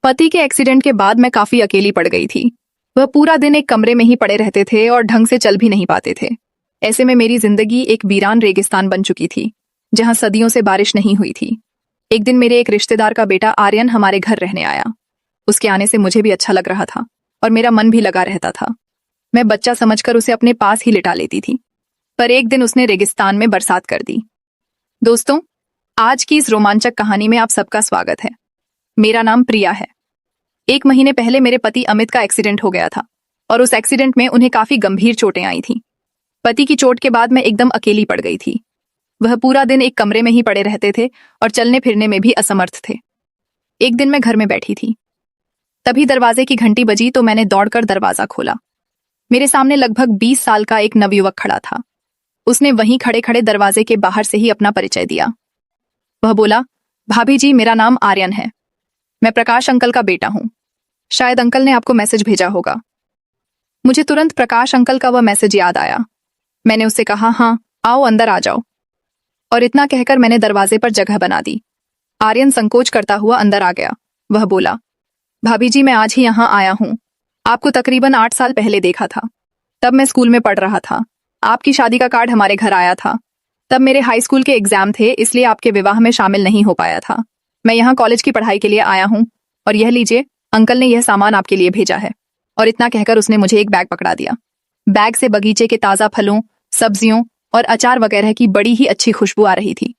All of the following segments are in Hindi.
पति के एक्सीडेंट के बाद मैं काफी अकेली पड़ गई थी। वह पूरा दिन एक कमरे में ही पड़े रहते थे और ढंग से चल भी नहीं पाते थे। ऐसे में मेरी जिंदगी एक वीरान रेगिस्तान बन चुकी थी, जहां सदियों से बारिश नहीं हुई थी। एक दिन मेरे एक रिश्तेदार का बेटा आर्यन हमारे घर रहने आया। उसके आने से मुझे भी अच्छा लग रहा था और मेरा मन भी लगा रहता था। मैं बच्चा समझकर उसे अपने पास ही लिटा लेती थी, पर एक दिन उसने रेगिस्तान में बरसात कर दी। दोस्तों, आज की इस रोमांचक कहानी में आप सबका स्वागत है। मेरा नाम प्रिया है। 1 महीने पहले मेरे पति अमित का एक्सीडेंट हो गया था और उस एक्सीडेंट में उन्हें काफी गंभीर चोटें आई थीं। पति की चोट के बाद मैं एकदम अकेली पड़ गई थी। वह पूरा दिन एक कमरे में ही पड़े रहते थे और चलने फिरने में भी असमर्थ थे। एक दिन मैं घर में बैठी थी, तभी दरवाजे की घंटी बजी तो मैंने दौड़कर दरवाजा खोला। मेरे सामने लगभग 20 साल का एक नवयुवक खड़ा था। उसने वहीं खड़े खड़े दरवाजे के बाहर से ही अपना परिचय दिया। वह बोला, भाभी जी, मेरा नाम आर्यन है। मैं प्रकाश अंकल का बेटा हूं। शायद अंकल ने आपको मैसेज भेजा होगा। मुझे तुरंत प्रकाश अंकल का वह मैसेज याद आया। मैंने उससे कहा, हाँ आओ, अंदर आ जाओ। और इतना कहकर मैंने दरवाजे पर जगह बना दी। आर्यन संकोच करता हुआ अंदर आ गया। वह बोला, भाभी जी, मैं आज ही यहाँ आया हूँ। आपको तकरीबन 8 साल पहले देखा था। तब मैं स्कूल में पढ़ रहा था। आपकी शादी का कार्ड हमारे घर आया था। तब मेरे हाई स्कूल के एग्जाम थे, इसलिए आपके विवाह में शामिल नहीं हो पाया था। मैं यहाँ कॉलेज की पढ़ाई के लिए आया हूँ और यह लीजिए, अंकल ने यह सामान आपके लिए भेजा है। और इतना कहकर उसने मुझे एक बैग पकड़ा दिया। बैग से बगीचे के ताजा फलों, सब्जियों और अचार वगैरह की बड़ी ही अच्छी खुशबू आ रही थी।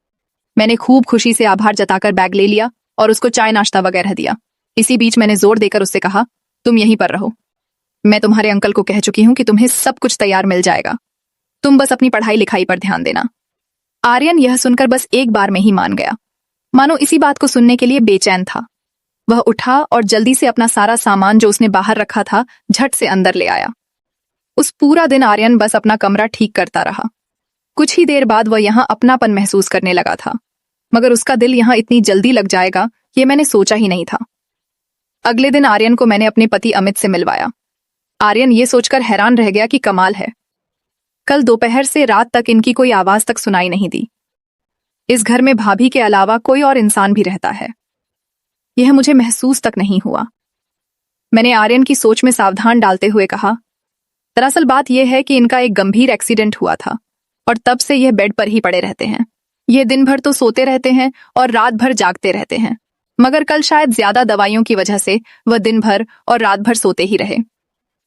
मैंने खूब खुशी से आभार जताकर बैग ले लिया और उसको चाय नाश्ता वगैरह दिया। इसी बीच मैंने जोर देकर उससे कहा, तुम यहीं पर रहो। मैं तुम्हारे अंकल को कह चुकी हूं कि तुम्हें सब कुछ तैयार मिल जाएगा। तुम बस अपनी पढ़ाई लिखाई पर ध्यान देना। आर्यन यह सुनकर बस एक बार में ही मान गया, मानो इसी बात को सुनने के लिए बेचैन था। वह उठा और जल्दी से अपना सारा सामान जो उसने बाहर रखा था झट से अंदर ले आया। उस पूरा दिन आर्यन बस अपना कमरा ठीक करता रहा। कुछ ही देर बाद वह यहाँ अपनापन महसूस करने लगा था, मगर उसका दिल यहाँ इतनी जल्दी लग जाएगा ये मैंने सोचा ही नहीं था। अगले दिन आर्यन को मैंने अपने पति अमित से मिलवाया। आर्यन ये सोचकर हैरान रह गया कि कमाल है, कल दोपहर से रात तक इनकी कोई आवाज तक सुनाई नहीं दी। इस घर में भाभी के अलावा कोई और इंसान भी रहता है, यह मुझे महसूस तक नहीं हुआ। मैंने आर्यन की सोच में सावधान डालते हुए कहा, दरअसल बात यह है कि इनका एक गंभीर एक्सीडेंट हुआ था और तब से यह बेड पर ही पड़े रहते हैं। यह दिन भर तो सोते रहते हैं और रात भर जागते रहते हैं, मगर कल शायद ज्यादा दवाइयों की वजह से वह दिन भर और रात भर सोते ही रहे।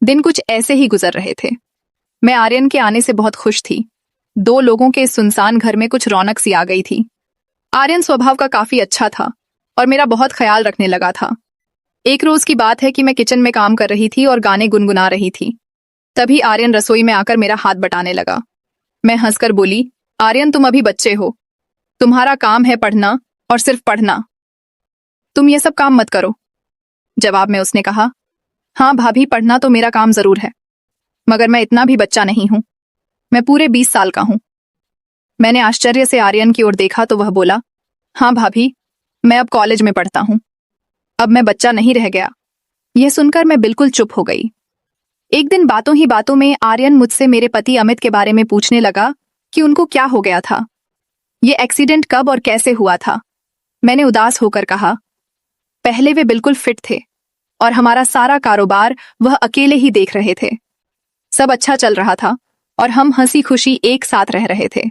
दिन कुछ ऐसे ही गुजर रहे थे। मैं आर्यन के आने से बहुत खुश थी। 2 लोगों के इस सुनसान घर में कुछ रौनक सी आ गई थी। आर्यन स्वभाव का काफी अच्छा था और मेरा बहुत ख्याल रखने लगा था। एक रोज की बात है कि मैं किचन में काम कर रही थी और गाने गुनगुना रही थी। तभी आर्यन रसोई में आकर मेरा हाथ बटाने लगा। मैं हंसकर बोली, आर्यन, तुम अभी बच्चे हो, तुम्हारा काम है पढ़ना और सिर्फ पढ़ना। तुम ये सब काम मत करो। जवाब में उसने कहा, हाँ भाभी, पढ़ना तो मेरा काम जरूर है, मगर मैं इतना भी बच्चा नहीं हूं। मैं पूरे 20 साल का हूं। मैंने आश्चर्य से आर्यन की ओर देखा तो वह बोला, हाँ भाभी, मैं अब कॉलेज में पढ़ता हूं। अब मैं बच्चा नहीं रह गया। यह सुनकर मैं बिल्कुल चुप हो गई। एक दिन बातों ही बातों में आर्यन मुझसे मेरे पति अमित के बारे में पूछने लगा कि उनको क्या हो गया था, ये एक्सीडेंट कब और कैसे हुआ था। मैंने उदास होकर कहा, पहले वे बिल्कुल फिट थे और हमारा सारा कारोबार वह अकेले ही देख रहे थे। सब अच्छा चल रहा था और हम हंसी खुशी एक साथ रह रहे थे।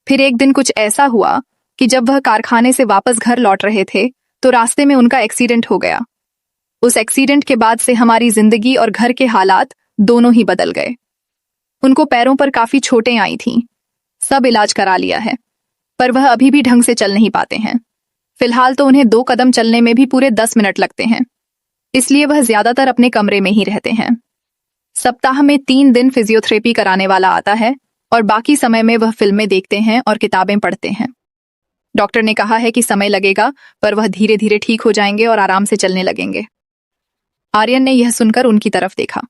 फिर एक दिन कुछ ऐसा हुआ कि जब वह कारखाने से वापस घर लौट रहे थे तो रास्ते में उनका एक्सीडेंट हो गया। उस एक्सीडेंट के बाद से हमारी जिंदगी और घर के हालात दोनों ही बदल गए। उनको पैरों पर काफी चोटें आई थीं। सब इलाज करा लिया है, पर वह अभी भी ढंग से चल नहीं पाते हैं। फिलहाल तो उन्हें 2 कदम चलने में भी पूरे 10 मिनट लगते हैं, इसलिए वह ज्यादातर अपने कमरे में ही रहते हैं। सप्ताह में 3 दिन फिजियोथेरेपी कराने वाला आता है और बाकी समय में वह फिल्में देखते हैं और किताबें पढ़ते हैं। डॉक्टर ने कहा है कि समय लगेगा, पर वह धीरे धीरे ठीक हो जाएंगे और आराम से चलने लगेंगे। आर्यन ने यह सुनकर उनकी तरफ देखा।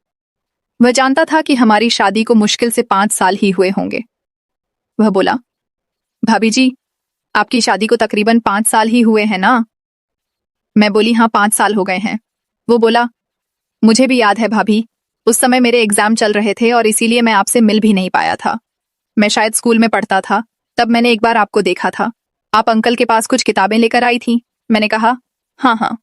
वह जानता था कि हमारी शादी को मुश्किल से 5 साल ही हुए होंगे। वह बोला, भाभी जी, आपकी शादी को तकरीबन 5 साल ही हुए हैं ना? मैं बोली, हाँ 5 साल हो गए हैं। वो बोला, मुझे भी याद है भाभी, उस समय मेरे एग्जाम चल रहे थे और इसीलिए मैं आपसे मिल भी नहीं पाया था। मैं शायद स्कूल में पढ़ता था, तब मैंने एक बार आपको देखा था। आप अंकल के पास कुछ किताबें लेकर आई थी। मैंने कहा, हाँ हाँ।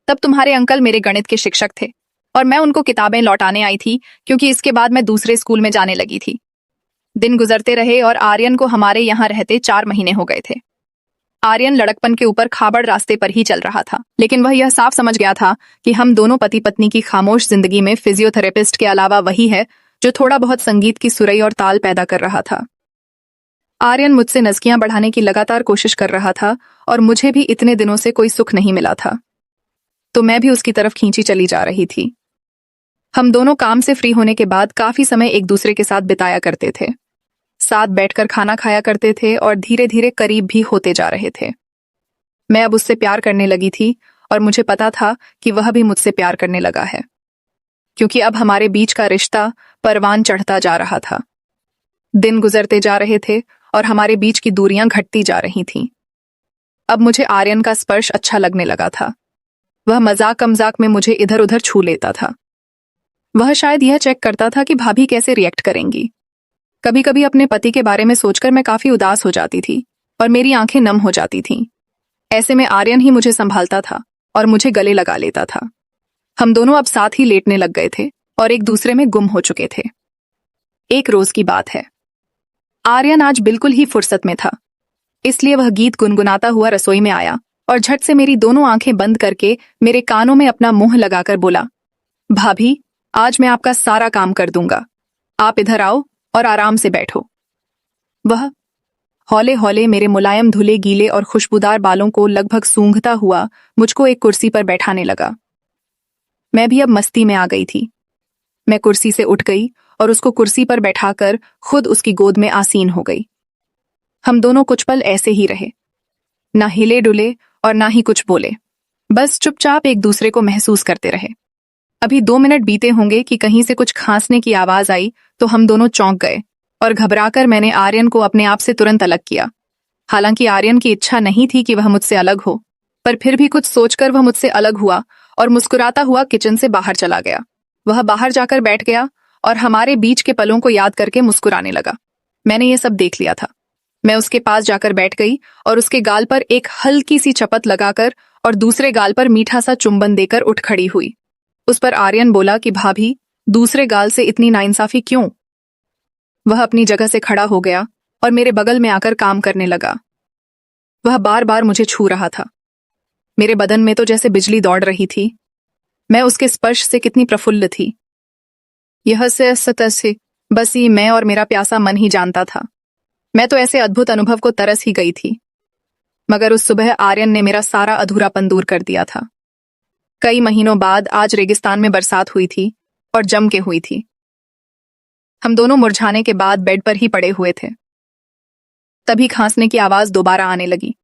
तब तुम्हारे अंकल मेरे गणित के शिक्षक थे और मैं उनको किताबें लौटाने आई थी, क्योंकि इसके बाद मैं दूसरे स्कूल में जाने लगी थी। दिन गुजरते रहे और आर्यन को हमारे यहाँ रहते 4 महीने हो गए थे। आर्यन लड़कपन के ऊपर खाबड़ रास्ते पर ही चल रहा था, लेकिन वह यह साफ समझ गया था कि हम दोनों पति पत्नी की खामोश जिंदगी में फिजियोथेरेपिस्ट के अलावा वही है जो थोड़ा बहुत संगीत की सुरई और ताल पैदा कर रहा था। आर्यन मुझसे नज़कियां बढ़ाने की लगातार कोशिश कर रहा था और मुझे भी इतने दिनों से कोई सुख नहीं मिला था, तो मैं भी उसकी तरफ खींची चली जा रही थी। हम दोनों काम से फ्री होने के बाद काफी समय एक दूसरे के साथ बिताया करते थे, साथ बैठकर खाना खाया करते थे और धीरे धीरे करीब भी होते जा रहे थे। मैं अब उससे प्यार करने लगी थी और मुझे पता था कि वह भी मुझसे प्यार करने लगा है, क्योंकि अब हमारे बीच का रिश्ता परवान चढ़ता जा रहा था। दिन गुजरते जा रहे थे और हमारे बीच की दूरियां घटती जा रही थीं। अब मुझे आर्यन का स्पर्श अच्छा लगने लगा था। वह मजाक मजाक में मुझे इधर उधर छू लेता था। वह शायद यह चेक करता था कि भाभी कैसे रिएक्ट करेंगी। कभी कभी अपने पति के बारे में सोचकर मैं काफी उदास हो जाती थी और मेरी आंखें नम हो जाती थीं। ऐसे में आर्यन ही मुझे संभालता था और मुझे गले लगा लेता था। हम दोनों अब साथ ही लेटने लग गए थे और एक दूसरे में गुम हो चुके थे। एक रोज की बात है। आर्यन आज बिल्कुल ही फुर्सत में था, इसलिए वह गीत गुनगुनाता हुआ रसोई में आया और झट से मेरी दोनों आंखें बंद करके मेरे कानों में अपना मुंह लगाकर बोला, भाभी, आज मैं आपका सारा काम कर दूंगा। आप इधर आओ और आराम से बैठो। वह हौले हौले मेरे मुलायम धुले गीले और खुशबूदार बालों को लगभग सूंघता हुआ मुझको एक कुर्सी पर बैठाने लगा। मैं भी अब मस्ती में आ गई थी। मैं कुर्सी से उठ गई और उसको कुर्सी पर बैठाकर खुद उसकी गोद में आसीन हो गई। हम दोनों कुछ पल ऐसे ही रहे, ना हिले डुले और ना ही कुछ बोले, बस चुपचाप एक दूसरे को महसूस करते रहे। अभी 2 मिनट बीते होंगे कि कहीं से कुछ खांसने की आवाज आई तो हम दोनों चौंक गए और घबराकर मैंने आर्यन को अपने आप से तुरंत अलग किया। हालांकि आर्यन की इच्छा नहीं थी कि वह मुझसे अलग हो, पर फिर भी कुछ सोचकर वह मुझसे अलग हुआ और मुस्कुराता हुआ किचन से बाहर चला गया। वह बाहर जाकर बैठ गया और हमारे बीच के पलों को याद करके मुस्कुराने लगा। मैंने ये सब देख लिया था। मैं उसके पास जाकर बैठ गई और उसके गाल पर एक हल्की सी चपत लगाकर और दूसरे गाल पर मीठा सा चुंबन देकर उठ खड़ी हुई। उस पर आर्यन बोला कि भाभी, दूसरे गाल से इतनी नाइंसाफी क्यों? वह अपनी जगह से खड़ा हो गया और मेरे बगल में आकर काम करने लगा। वह बार बार मुझे छू रहा था। मेरे बदन में तो जैसे बिजली दौड़ रही थी। मैं उसके स्पर्श से कितनी प्रफुल्ल थी। यह से बस ये मैं और मेरा प्यासा मन ही जानता था। मैं तो ऐसे अद्भुत अनुभव को तरस ही गई थी। मगर उस सुबह आर्यन ने मेरा सारा अधूरापन दूर कर दिया था। कई महीनों बाद आज रेगिस्तान में बरसात हुई थी और जम के हुई थी। हम दोनों मुरझाने के बाद बेड पर ही पड़े हुए थे। तभी खांसने की आवाज दोबारा आने लगी।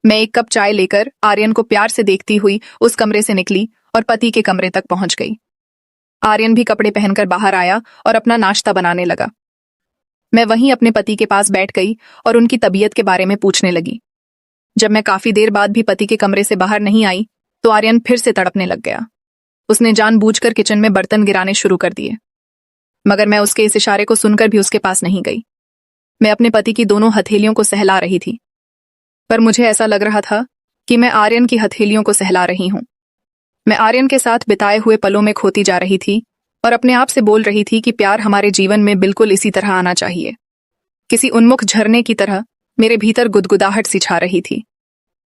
मैं एक कप चाय लेकर आर्यन को प्यार से देखती हुई उस कमरे से निकली और पति के कमरे तक पहुंच गई। आर्यन भी कपड़े पहनकर बाहर आया और अपना नाश्ता बनाने लगा। मैं वहीं अपने पति के पास बैठ गई और उनकी तबीयत के बारे में पूछने लगी। जब मैं काफी देर बाद भी पति के कमरे से बाहर नहीं आई तो आर्यन फिर से तड़पने लग गया। उसने जानबूझकर किचन में बर्तन गिराने शुरू कर दिए, मगर मैं उसके इस इशारे को सुनकर भी उसके पास नहीं गई। मैं अपने पति की दोनों हथेलियों को सहला रही थी, पर मुझे ऐसा लग रहा था कि मैं आर्यन की हथेलियों को सहला रही हूं। मैं आर्यन के साथ बिताए हुए पलों में खोती जा रही थी और अपने आप से बोल रही थी कि प्यार हमारे जीवन में बिल्कुल इसी तरह आना चाहिए। किसी उन्मुख झरने की तरह मेरे भीतर गुदगुदाहट सी छा रही थी।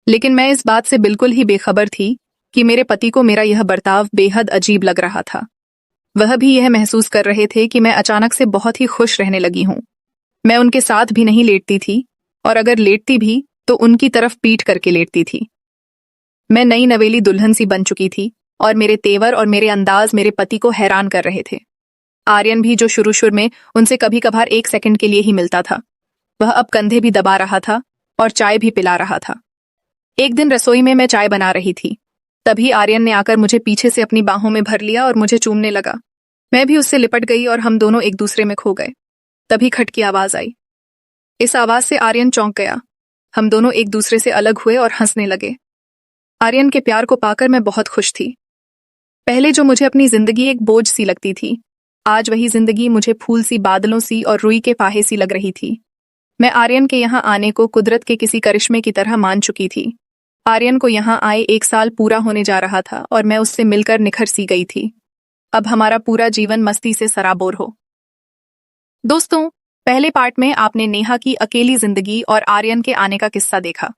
लेकिन मैं इस बात से बिल्कुल ही बेखबर थी कि मेरे पति को मेरा यह बर्ताव बेहद अजीब लग रहा था। वह भी यह महसूस कर रहे थे कि मैं अचानक से बहुत ही खुश रहने लगी हूं। मैं उनके साथ भी नहीं लेटती थी और अगर लेटती भी तो उनकी तरफ पीठ करके लेटती थी। मैं नई नवेली दुल्हन सी बन चुकी थी और मेरे तेवर और मेरे अंदाज मेरे पति को हैरान कर रहे थे। आर्यन भी, जो शुरू में उनसे कभी कभार 1 सेकंड के लिए ही मिलता था, वह अब कंधे भी दबा रहा था और चाय भी पिला रहा था। एक दिन रसोई में मैं चाय बना रही थी, तभी आर्यन ने आकर मुझे पीछे से अपनी बाहों में भर लिया और मुझे चूमने लगा। मैं भी उससे लिपट गई और हम दोनों एक दूसरे में खो गए। तभी खट की आवाज आई। इस आवाज से आर्यन चौंक गया। हम दोनों एक दूसरे से अलग हुए और हंसने लगे। आर्यन के प्यार को पाकर मैं बहुत खुश थी। पहले जो मुझे अपनी जिंदगी एक बोझ सी लगती थी, आज वही जिंदगी मुझे फूल सी, बादलों सी और रुई के फाहे सी लग रही थी। मैं आर्यन के यहाँ आने को कुदरत के किसी करिश्मे की तरह मान चुकी थी। आर्यन को यहाँ आए 1 साल पूरा होने जा रहा था और मैं उससे मिलकर निखर सी गई थी। अब हमारा पूरा जीवन मस्ती से सराबोर हो। दोस्तों, पहले पार्ट में आपने नेहा की अकेली जिंदगी और आर्यन के आने का किस्सा देखा।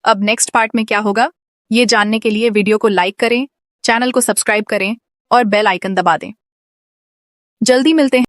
अब नेक्स्ट पार्ट में क्या होगा, ये जानने के लिए वीडियो को लाइक करें, चैनल को सब्सक्राइब करें और बेल आइकन दबा दें। जल्दी मिलते हैं।